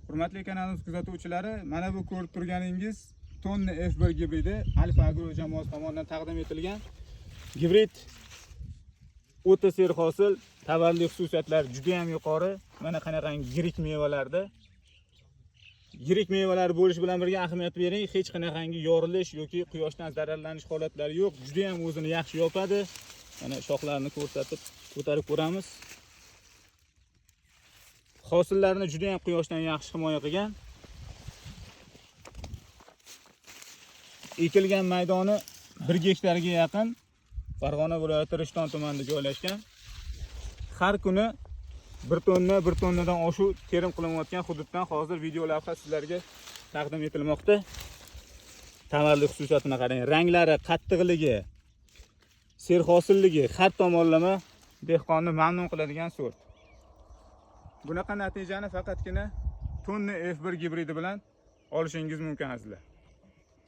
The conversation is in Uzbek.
Hurmatli kanalimiz kuzatuvchilari, mana bu ko'rib turganingiz Tonni F1 gibridi Alfa Agro jamoasi tomonidan taqdim etilgan gibrid. O'ta serhosil, tavalli xususiyatlari juda ham yuqori. Mana qanaqangi yirik mevalarda. Yirik mevalar bo'lish bilan birga ahamiyat bering, hech qanaqangi yorilish yoki quyoshdan zararlanish holatlari yo'q. Juda ham o'zini yaxshi yopadi. Mana shoxlarini ko'rsatib ko'tarib ko'ramiz. Hosillarni juda ham quyoshdan yaxshi himoya qilgan. Ekilgan maydoni 1 gektarga yaqin. Farg'ona viloyati Rishton tumanida joylashgan. Har kuni 1 tonnadan oshuv terim qilinayotgan hududdan hozir video lavha sizlarga taqdim etilmoqda. Tavalli xususiyatini qarang. Ranglari, qattiqligi, serhosilligi har tomonlama dehqonni mamnun qiladigan sort. Bunaqa natijani faqatgina Tonni F1 gibridi bilan olishingiz mumkin azizlar.